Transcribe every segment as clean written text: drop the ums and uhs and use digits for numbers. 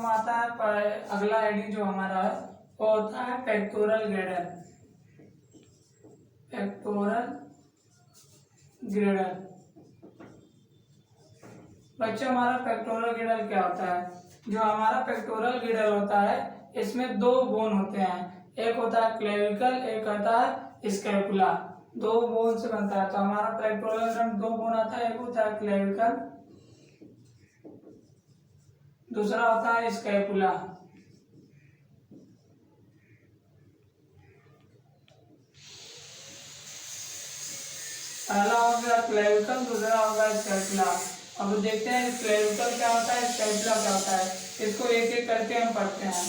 आता है अगला हेडिंग जो हमारा है वो होता है पेक्टोरल ग्रेडल। पेक्टोरल ग्रेडल बच्चों, हमारा पेक्टोरल ग्रेडल क्या होता है? जो हमारा पेक्टोरल ग्रेडल होता है इसमें दो बोन होते हैं, एक होता है क्लेविकल, एक होता है स्कैपुला। दो बोन से बनता है। तो हमारा पेक्टोरल ग्रेडल दो बोन आता है, एक होता है क्लेविकल, दूसरा होता है स्कैपुला। पहला हो गया क्लेविकल, दूसरा होगा स्कैपुला। अब देखते हैं क्लेविकल क्या होता है, स्कैपुला क्या होता है। इसको एक एक करके हम पढ़ते हैं।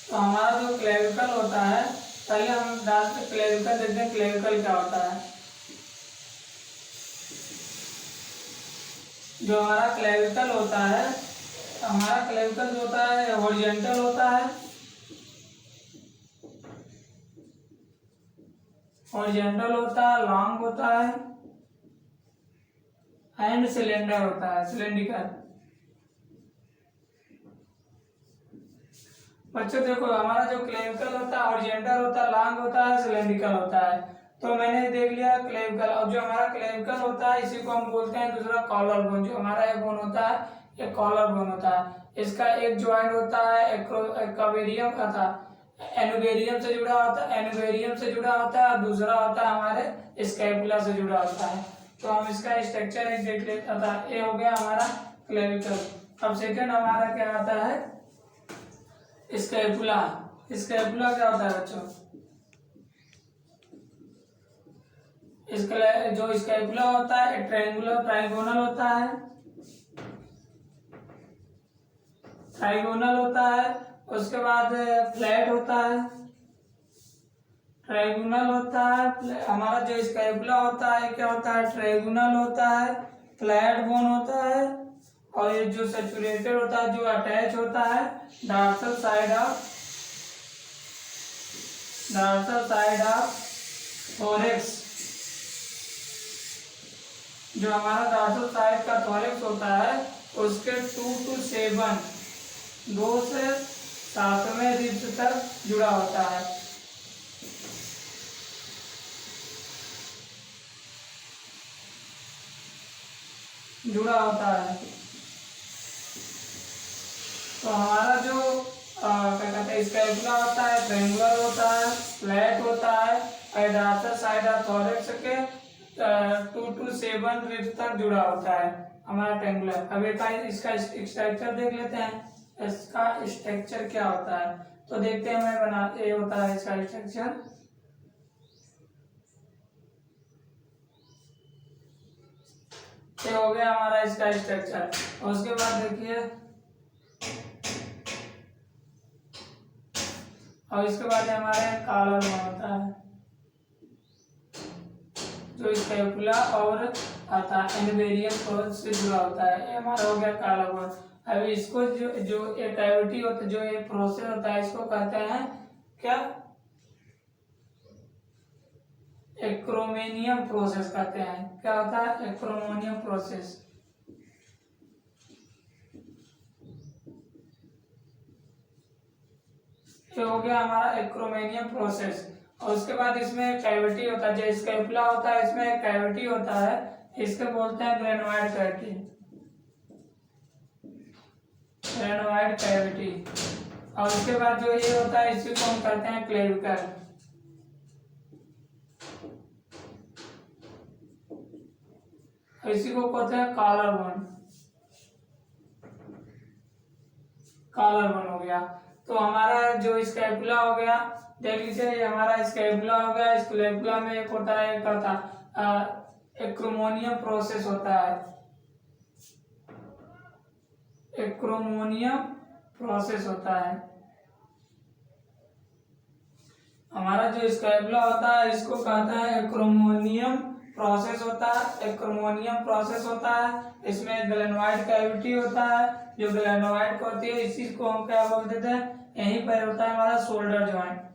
तो हमारा जो क्लेविकल होता है, पहले हम डालते क्लेविकल, देखते हैं क्लेविकल क्या होता है। जो हमारा क्लेविकल होता है, हमारा क्लेविकल जो होता है हॉरिजॉन्टल होता है, हॉरिजॉन्टल होता है, लॉन्ग होता है एंड सिलेंडर होता है, सिलेंड्रिकल। बच्चों देखो, हमारा जो क्लेविकल होता है हॉरिजॉन्टल होता है, लॉन्ग होता है, सिलेंड्रिकल होता है। तो मैंने देख लिया क्लेविकल। अब जो हमारा क्लेविकल होता है इसी को हम बोलते हैं दूसरा कॉलर बोन। जो हमारा एक बोन होता है ये कॉलर बोन होता है। इसका एक ज्वाइंट होता है एक्वेरियम का था, एनुवेरियम से जुड़ा होता है, एनुवेरियम से जुड़ा होता है, और दूसरा होता है हमारे स्कैपुला से जुड़ा होता है। तो हम इसका स्ट्रक्चर एक देख लेता था। ये हो गया हमारा क्लेविकल। अब सेकेंड हमारा क्या आता है, स्कैपुला। स्कैपुला क्या होता है बच्चों? जो स्कैपुला होता है ट्रायंगुलर ट्राइगोनल होता है, ट्राइगोनल होता है। उसके बाद फ्लैट होता है, ट्राइगोनल होता है। हमारा जो स्कैपुला होता है क्या होता है, ट्राइगोनल होता है, फ्लैट बोन होता है, और ये जो सैचुरेटेड होता है, जो अटैच होता है डॉर्सल साइड ऑफ थोरेक्स। जो हमारा डॉर्सल साइड का थोरेक्स होता है उसके 2 to 7, 2 से 7वें रिब्स तक जुड़ा होता है। जुड़ा होता है। तो हमारा जो क्या कहते हैं स्कैपुला होता है ट्रायंगुलर होता है, फ्लैट होता है, और डॉर्सल साइड ऑफ थोरेक्स के 2 to 7 रिब्स तक जुड़ा होता है हमारा ट्रायंगुलर। अब एक इसका स्ट्रक्चर देख लेते हैं, इसका स्ट्रक्चर क्या होता है। तो देखते हैं, मैं बना ये होता है इसका स्ट्रक्चर। ये हो गया हमारा इसका स्ट्रक्चर। और उसके बाद देखिए, और इसके बाद हमारे कॉलर बोन होता है जो स्कैपुला और आता है एनुवेरियम से जुड़ा होता है। ये हमारा हो गया कॉलर बोन। अब इसको जो एक कैविटी होता है, जो ये प्रोसेस होता है, इसको कहते हैं क्या, एक्रोमेनियम प्रोसेस कहते हैं। क्या होता है, एक्रोमोनियम प्रोसेस। ये हो गया हमारा एक्रोमेनियम प्रोसेस। और उसके बाद इसमें कैविटी होता है, जो स्कैपुला होता है इसमें एक कैविटी होता है, इसके बोलते हैं ग्रेनोइड कैविटी, ग्रेनोइड कैविटी। और उसके बाद जो ये होता है इसी को हम कहते हैं क्लेविकल। इसी को कहते हैं कॉलर बोन। कॉलर बोन हो गया। तो हमारा जो स्कैपुला हो गया, देख लीजिए हमारा स्कैपुला हो गया। स्कैपुला में एक होता है, एक होता एक्रोमोनियम प्रोसेस होता है, एक्रोमोनियम प्रोसेस होता है। हमारा जो स्कैपुला होता है इसको कहते हैं एक्रोमोनियम प्रोसेस होता है, एक्रोमोनियम प्रोसेस होता है। इसमें ग्लेनोइड कैविटी होता है, जो ग्लेनोइड होती है इसी को हम क्या बोल देते हैं, यहीं पर होता है हमारा शोल्डर ज्वाइंट।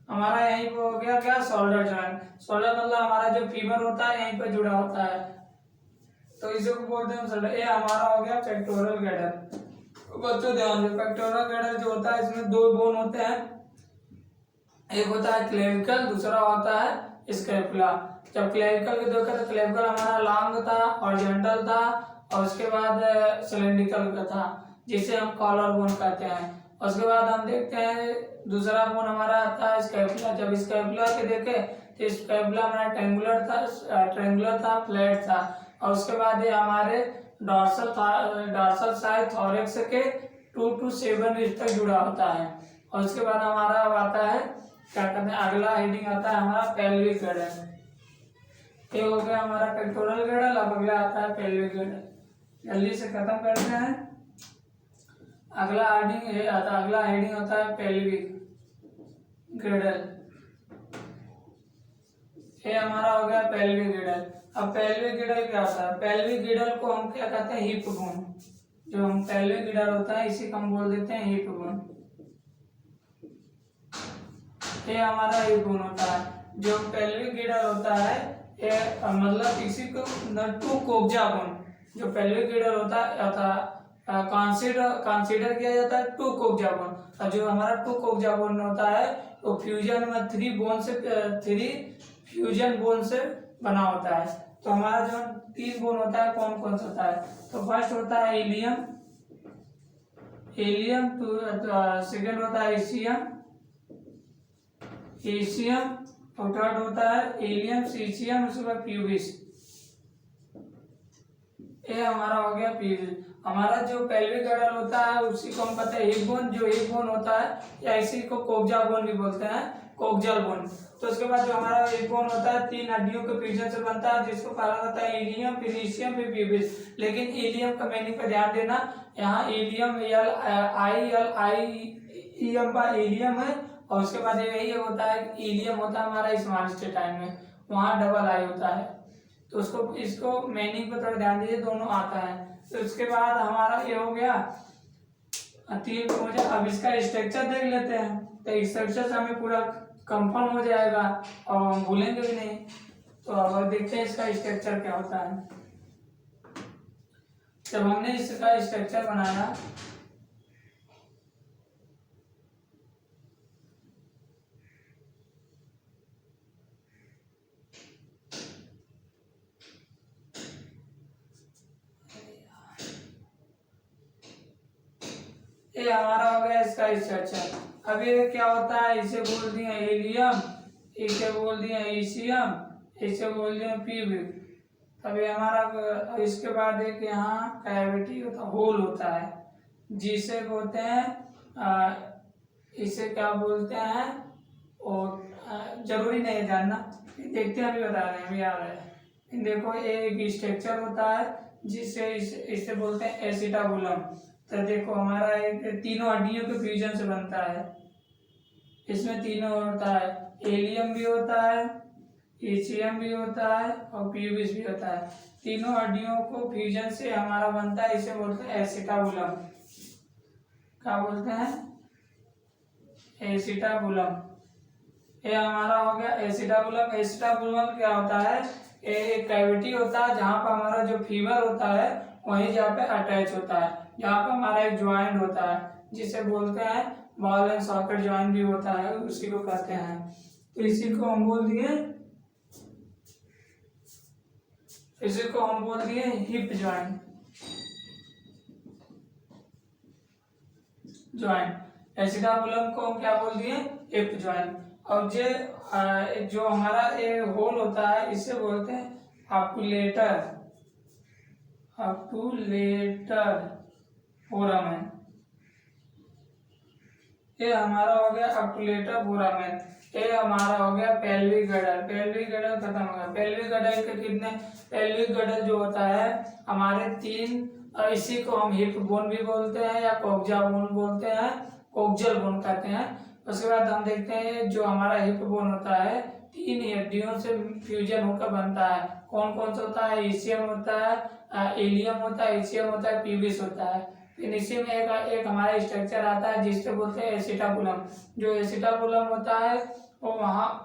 हमारा यहीं पे हो गया क्या, शोल्डर जॉइंट। शोल्डर मतलब हमारा जो फीमर होता है यहीं पे जुड़ा होता है, तो इसे को बोलते हैं शोल्डर। ये हमारा हो गया पेक्टोरल गैडर। बच्चों ध्यान दो, पेक्टोरल गैडर जो होता है इसमें दो बोन होते हैं, एक होता है क्लेविकल, दूसरा होता है स्कैपुला। जब क्लेविकल को देखा तो क्लेविकल हमारा लॉन्ग था, हॉरिजॉन्टल था, और उसके बाद सिलेंड्रिकल का था, जिसे हम कॉलर बोन कहते हैं। उसके बाद हम देखते हैं दूसरा बोन हमारा आता है स्कैपुला। जब स्कैपुला के देखे तो स्कैपुला हमारा ट्रेंगुलर था, फ्लैट था, और उसके बाद ये हमारे डॉर्सल साइड थोरैक्स के 2 to 7 इंच तक जुड़ा होता है। और उसके बाद हमारा आता है क्या कहते हैं, अगला हेडिंग आता है हमारा पेल्विक गैडर। ये हो गया हमारा पेक्टोरल गैडर। अब अगला आता है पेल्विक गैडर। जल्दी से खत्म करते हैं। अगला हेडिंग होता है पेल्विक गैडर। ये हमारा हो गया पेल्विक गैडर। अब पेल्विक गैडर क्या होता है, पेल्विक गैडर को हम क्या कहते हैं, हिप बोन। जो हम पेल्विक गैडर होता है इसी को हम बोल देते हैं हिप बोन। ये हमारा हिप बोन होता है। जो पेल्विक गैडर होता है ये मतलब इसी को टू कोब्जा बोन, जो पेल्विक गैडर होता है कंसीडर किया जाता है टू कोब्जा बोन। और जो हमारा टू कोब्जा बोन होता है वो फ्यूजन में थ्री फ्यूजन बोन से बना होता है। तो हमारा जो 3 बोन होता है कौन कौन सा होता है, तो फर्स्ट होता है इलियम, सेकंड होता है एशियम, और थर्ड होता है एलियम, सीशियम, उसके बाद प्यूबिस। ये हमारा हो गया प्यूबिस। हमारा जो पेल्विक गैडर होता है उसी को हम कहते हैं हिप बोन। जो हिप बोन होता है या इसी को कोक्जा बोन भी बोलते हैं, कोक्जल बोन। तो उसके बाद जो हमारा हिप बोन होता है 3 हड्डियों के फ्यूजन से बनता है, जिसको पहला होता है इलियम, फिर ईशियम, फिर प्यूबिस। लेकिन इलियम का मीनिंग पर ध्यान देना, यहाँ इलियम इलियम है, और उसके बाद यही होता है इलियम होता है हमारा स्मॉल टाइम में, वहाँ डबल आई होता है। तो इसको मीनिंग पर थोड़ा ध्यान दीजिए, दोनों आता है। तो उसके बाद हमारा ये हो गया 3 मुझे। अब इसका स्ट्रक्चर देख लेते हैं, तो स्ट्रक्चर से हमें पूरा कंफर्म हो जाएगा और हम भूलेंगे भी नहीं। तो अब देखते हैं इसका स्ट्रक्चर क्या होता है। जब हमने इसका स्ट्रक्चर बनाया ये हमारा हो गया इसका स्ट्रक्चर। अब ये क्या होता है, इसे बोल दिए एलियम, इसे बोल दिए ईशियम, इसे बोल दिए प्यूबिक। अब ये हमारा, इसके बाद एक यहाँ कैविटी होता है, होल होता है, जिसे बोलते हैं इसे क्या बोलते हैं, और जरूरी नहीं है जानना, देखते हैं अभी बता रहे हैं, अभी आ रहा है। देखो एक स्ट्रक्चर होता है जिससे इसे बोलते हैं एसिटाबुलम। तो देखो हमारा एक 3 हड्डियों के फ्यूजन से बनता है, इसमें तीनों होता है, एलियम भी होता है, ईशियम भी होता है, और प्यूबिस भी होता है। तीनों हड्डियों को फ्यूजन से हमारा बनता है, इसे बोलते हैं एसिटाबुलम। क्या बोलते हैं, एसिटाबुलम। ये हमारा हो गया एसिटाबुलम। एसिटाबुलम क्या होता है, एक कैविटी होता है जहाँ पर हमारा जो फीमर होता है वहीं जहाँ पे अटैच होता है, जहाँ पे हमारा एक ज्वाइंट होता है जिसे बोलते हैं बॉल एंड सॉकेट ज्वाइंट भी होता है, उसी को कहते हैं। तो इसी को हम बोल दिए हिप ज्वाइंट। एसिटाबुलम को हम क्या बोल दिए, हिप ज्वाइंट। और जो हमारा ये होल होता है इसे बोलते हैं ऑक्यूलेटर फोरामेन। ये हमारा हो गया ऑक्यूलेटर फोरामेन। ये हमारा हो गया पेल्विक गैडर। पेल्विक गैडर खत्म हो गया। पेल्विक गैडर के कितने, पेल्विक गैडर जो होता है हमारे 3, इसी को हम हिप बोन भी बोलते हैं या कोक्जा बोन बोलते हैं, कोक्जल बोन कहते हैं। उसके बाद हम देखते हैं जो हमारा हिप बोन होता है 3 हड्डियों से फ्यूजन होकर बनता है। कौन कौन सा होता है, ईशियम होता है, एलियम होता है, ईशियम होता है, प्यूबिस होता है। फिर इसी में एक हमारा स्ट्रक्चर आता है जिससे बोलते हैं एसिटाबुलम। जो एसिटाबुलम होता है और वहाँ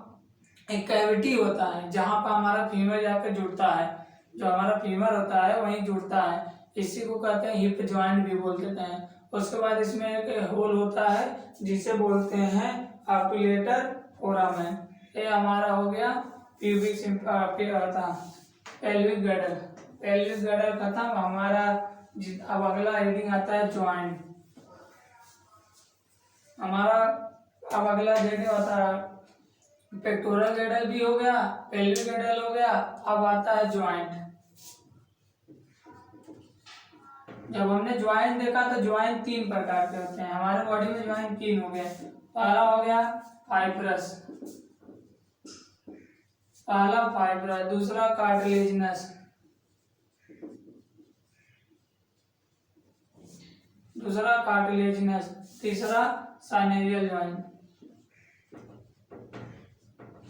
एक कैविटी होता है जहाँ पर हमारा फीमर जाकर जुड़ता है, जो हमारा फीमर होता है वहीं जुड़ता है, इसी को कहते हैं हिप जॉइंट भी बोल देते हैं। उसके बाद इसमें एक होल होता है जिसे बोलते हैं ऑक्यूलेटर फोरामेन। ये हमारा हो गया pubic pelvic girder. Pelvic girder खत्म, हमारा अब अगला हेडिंग आता है ज्वाइंट। हमारा अब अगला हेडिंग होता है पेक्टोरल गर्डर भी हो गया, पेल्विक गर्डर हो गया, अब आता है ज्वाइंट। जब हमने ज्वाइंट देखा तो ज्वाइंट 3 प्रकार के होते हैं, हमारे बॉडी में ज्वाइंट 3 हो गए। पहला हो गया फाइब्रस, पहला फाइब्रस, दूसरा कार्टिलेजिनस, दूसरा कार्टिलेजिनस, तीसरा साइनेवियल ज्वाइंट,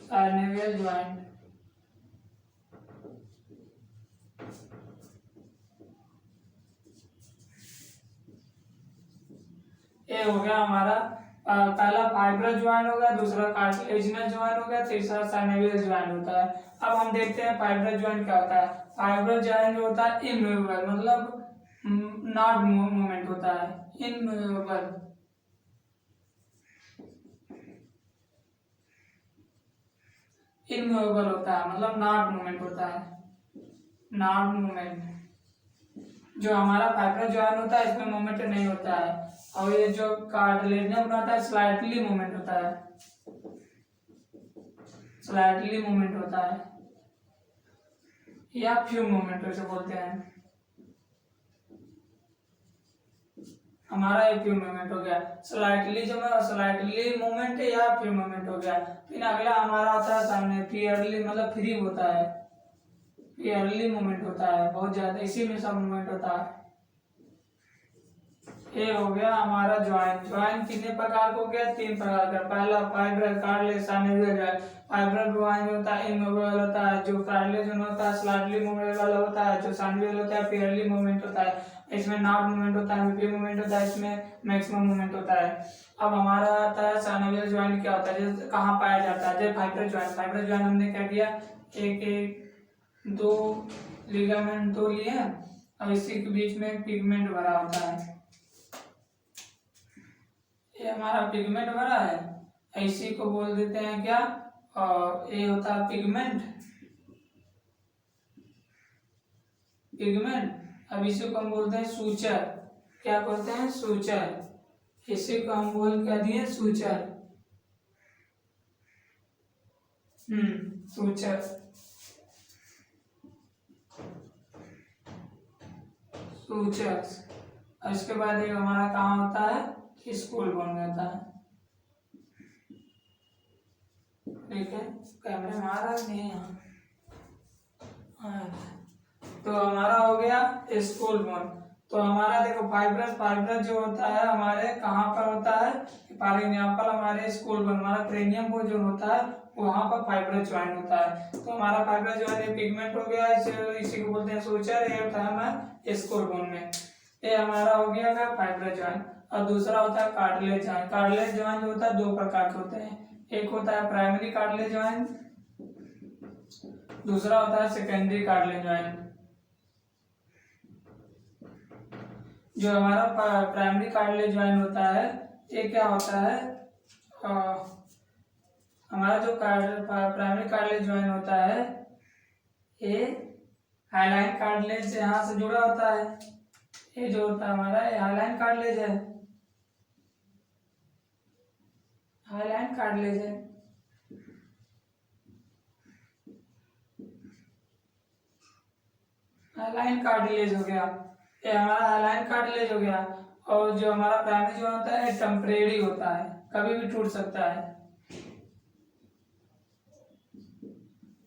साइनेवियल ज्वाइंट। ये हो गया हमारा पहला फाइब्रस ज्वाइंट हो गया, दूसरा कार्टिलेजिनस ज्वाइंट हो गया, तीसरा साइनेवियल ज्वाइंट होता है। अब हम देखते हैं फाइब्रस ज्वाइंट क्या होता है। फाइब्रस ज्वाइंट जो होता है इमूवेबल, मतलब नॉट मूवमेंट होता है, इमूवेबल। इमूवेबल होता है मतलब नॉट मूवमेंट होता है, नॉट मूवमेंट। जो हमारा फाइब्रस ज्वाइंट होता है इसमें मूवमेंट नहीं होता है, और ये जो कार्टिलेजिनस बनाता है स्लाइटली मूवमेंट होता है, स्लाइटली मूवमेंट होता है, या फ्यू मूवमेंट वैसे बोलते हैं। हमारा ये फ्यू मूवमेंट हो गया, स्लाइटली जो है स्लाइटली मूवमेंट या फ्यू मूवमेंट हो गया। फिर अगला हमारा आता है सामने फ्रीली, मतलब फ्री होता है, फ्रीली मूवमेंट होता है बहुत ज्यादा, इसी में सब मूवमेंट होता है। ये हो गया हमारा ज्वाइंट। ज्वाइंट कितने प्रकार का हो गया? 3 प्रकार का। पहला fibrous, cartilage, synovial joint. Fibrous joint होता है इमूवेबल होता है, जो कार्टिलेज होता है स्लाइटली मूवेबल होता है, जो साइनेवियल होता है फेयरली मूवमेंट होता है, इसमें नॉट मूवमेंट होता है, फ्री मूवमेंट होता है, इसमें मैक्सिमम मूवमेंट होता है। अब हमारा आता है साइनेवियल ज्वाइंट क्या होता है, जैसे कहाँ पाया जाता है? जैसे फाइब्रस ज्वाइंट, फाइब्रस ज्वाइंट हमने क्या किया, एक 2 लिगामेंट 2 लिए, अब इसी के बीच में पिगमेंट भरा होता है, ये हमारा पिगमेंट भरा है, इसी को बोल देते हैं क्या, ये होता है पिगमेंट, पिगमेंट। अब इसी को हम बोलते हैं सूचर। क्या बोलते हैं? सूचर। इसी को हम बोल क्या दिए? सूचर। Suture, suture. और इसके बाद एक हमारा कहाँ होता है? स्कूल बोन रहता है। ठीक है, कैमरे में आ रहा नहीं है यहाँ, तो हमारा हो गया स्कूल बोन। तो हमारा देखो फाइब्रस, फाइब्रस जो होता है हमारे कहाँ पर होता है? फॉर एग्जाम्पल हमारे स्कूल बोन, हमारा क्रेनियम बोन जो होता है वहाँ पर फाइब्रस ज्वाइंट होता है। तो हमारा फाइब्रस ज्वाइंट पिगमेंट हो गया, इसी को बोलते हैं सूचर। ये होता है हमारा स्कूल बोन में। ये हमारा हो गया फाइब्रस ज्वाइंट। और दूसरा होता है कार्टिलेज ज्वाइंट। कार्टिलेज ज्वाइंट जो होता है 2 प्रकार के होते हैं, एक होता है प्राइमरी कार्टिलेज ज्वाइंट, दूसरा होता है सेकेंडरी कार्टिलेज ज्वाइंट। जो हमारा प्राइमरी कार्टिलेज ज्वाइंट होता है ये क्या होता है, हमारा जो प्राइमरी कार्टिलेज ज्वाइंट होता है ये हाइलाइन कार्टिलेज से यहाँ से जुड़ा होता है। ये जो होता है हमारा ये हाइलाइन कार्टिलेज है, हाइलाइन कार्टिलेज है। हाइलाइन कार्टिलेज हो गया, ये हमारा हाइलाइन कार्टिलेज हो गया। और जो हमारा प्राइमरी जो होता है टेम्परेरी होता है, कभी भी टूट सकता है,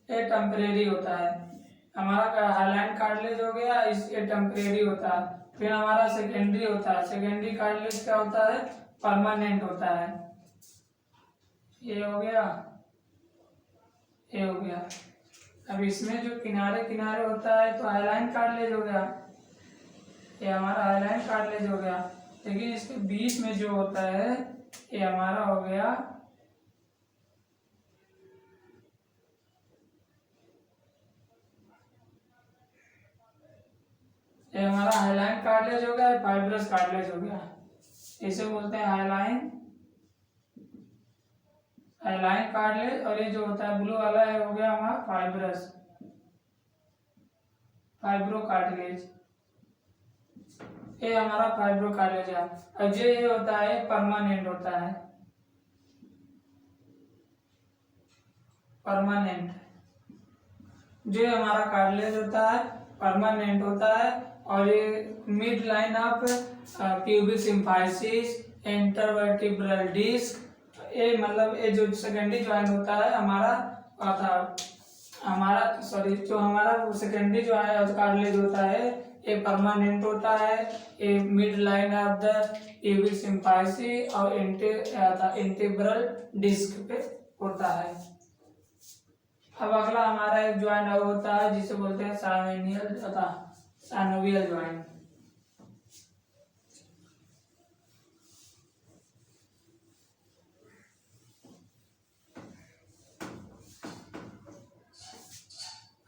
ये टेम्परेरी होता है। हमारा हाइलाइन कार्टिलेज हो गया, इस ये टेम्परेरी होता है। फिर हमारा सेकेंडरी होता है, सेकेंडरी कार्टिलेज क्या होता है? परमानेंट होता है। ये हो गया, ये हो गया। अब इसमें जो किनारे किनारे होता है तो हाइलाइन कार्टिलेज हो गया, ये हमारा हाइलाइन कार्टिलेज हो गया। लेकिन इसके बीच में जो होता है ये हमारा हो गया ये हमारा हाइलाइन कार्टिलेज हो गया, फाइब्रस कार्टिलेज हो गया, इसे बोलते हैं हाइलाइन कार्टिलेज। और ये जो होता है ब्लू वाला है हो गया हमारा फाइब्रो कार्टिलेज, ये हमारा फाइब्रो कार्टिलेज है। और जो ये होता है परमानेंट होता है, परमानेंट। जो हमारा कार्टिलेज होता है परमानेंट होता है, और ये mid line of pubic symphysis intervertebral disc, ये मतलब ये जो सेकेंडरी ज्वाइंट होता है जो हमारा सेकेंडरी जो है कार्टिलेज होता है ये परमानेंट होता है, ये mid line of the pubic symphysis और इंटरवर्टिब्रल डिस्क पे होता है। अब अगला हमारा एक ज्वाइंट होता है जिसे बोलते हैं साइनोवियल ज्वाइंट।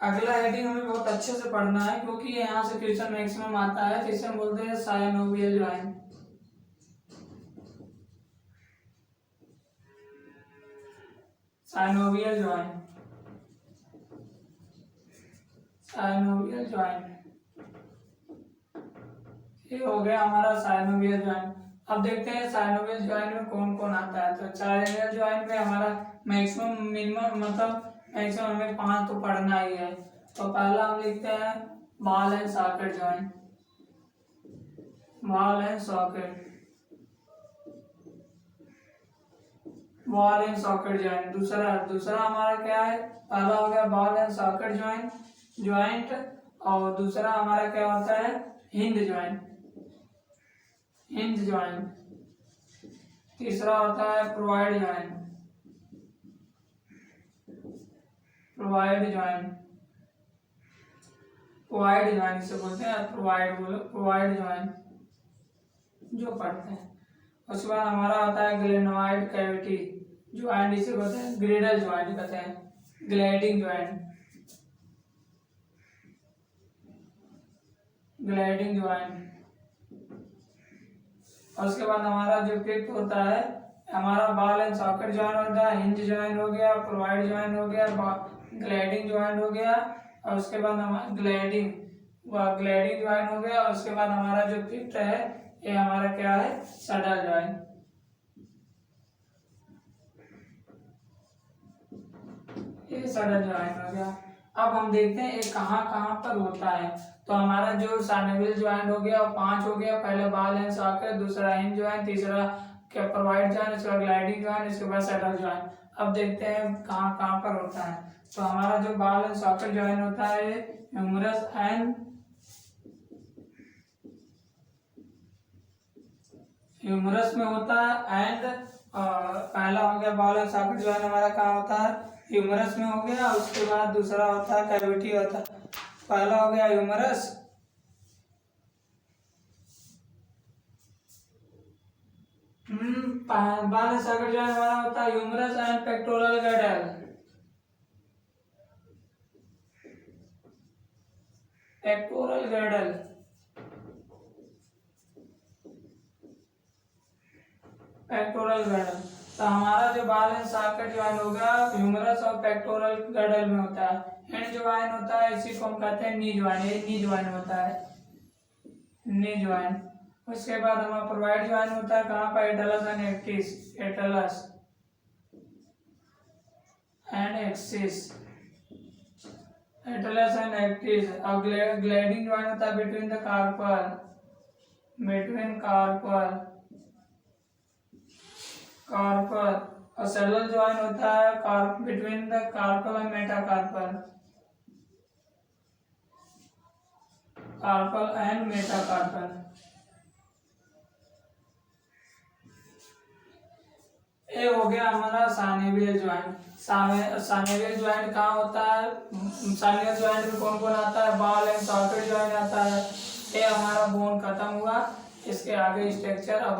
अगला हेडिंग हमें बहुत अच्छे से पढ़ना है क्योंकि यहाँ से क्वेश्चन मैक्सिमम आता है, तो इसे हम बोलते हैं साइनोवियल ज्वाइंट। साइनोवियल ज्वाइंट ये हो गया हमारा साइनोवियल ज्वाइंट। अब देखते हैं साइनोवियल ज्वाइंट में कौन कौन आता है। तो साइनोवियल ज्वाइंट में हमारा मैक्सिमम हमें 5 तो पढ़ना ही है। तो पहला हम लिखते हैं ball and socket joint, ball and socket joint. दूसरा हमारा क्या है, पहला हो गया बॉल एंड सॉकेट ज्वाइंट, और दूसरा हमारा क्या होता है हिंज ज्वाइंट। तीसरा होता है प्रोवाइड ज्वाइंट से बोलते हैं, प्रोवाइड ज्वाइंट जो पढ़ते हैं। उसके बाद हमारा होता है ग्लेनोइड कैविटी ज्वाइंट, इसे बोलते हैं ग्रेडल ज्वाइंट कहते हैं, ग्लाइडिंग ज्वाइंट। और उसके बाद हमारा जो फिफ्थ होता है हमारा बॉल एंड सॉकेट ज्वाइंट होता है, हिंज ज्वाइंट हो गया, प्रोवाइड ज्वाइंट हो गया, ग्लाइडिंग ज्वाइंट हो गया, और उसके बाद हमारा ग्लाइडिंग ज्वाइंट हो गया। और उसके बाद हमारा जो फिफ्थ है ये हमारा क्या है सडल ज्वाइंट। ये सडल ज्वाइंट हो गया। अब हम देखते हैं ये कहाँ पर होता है। तो हमारा जो साइनोवियल ज्वाइंट हो गया वो 5 हो गया, पहले बॉल एंड सॉकेट, दूसरा हिंज ज्वाइंट, तीसरा क्या प्रोवाइड ज्वाइंट, उसके बाद ग्लाइडिंग ज्वाइंट, इसके बाद सडल ज्वाइंट। अब देखते हैं कहाँ पर होता है। तो हमारा जो बॉल एंड सॉकेट ज्वाइंट होता है ह्यूमरस में होता है, एंड पहला हो गया बॉल एंड सॉकेट ज्वाइंट हमारा कहाँ होता है ह्यूमरस में हो गया। उसके बाद दूसरा होता है कैविटी होता है, पहला हो गया humerus, ball and socket joint हमारा होता है ह्यूमरस एंड पेक्टोरल गैडल। तो हमारा जो बॉल एंड सॉकेट ज्वाइंट होगा ह्यूमरस और पेक्टोरल गैडल में होता है। हिंज ज्वाइंट होता है, इसी को हम कहते हैं नी ज्वाइंट, ये नी ज्वाइंट होता है, नी ज्वाइंट। उसके बाद हमारा प्रोवाइड ज्वाइंट होता है कहाँ पर एटलस एंड एक्सिस। और ग्लाइडिंग ज्वाइंट होता है बिटवीन कार्पल, और सडल ज्वाइंट होता है between the carpal and metacarpal, ये हो गया हमारा साइनोवियल ज्वाइंट। साइनोवियल ज्वाइंट कहाँ होता है, साइनोवियल ज्वाइंट में कौन कौन आता है, बॉल एंड सॉकेट ज्वाइंट आता है। ये हमारा बोन खत्म हुआ, इसके आगे स्ट्रक्चर अब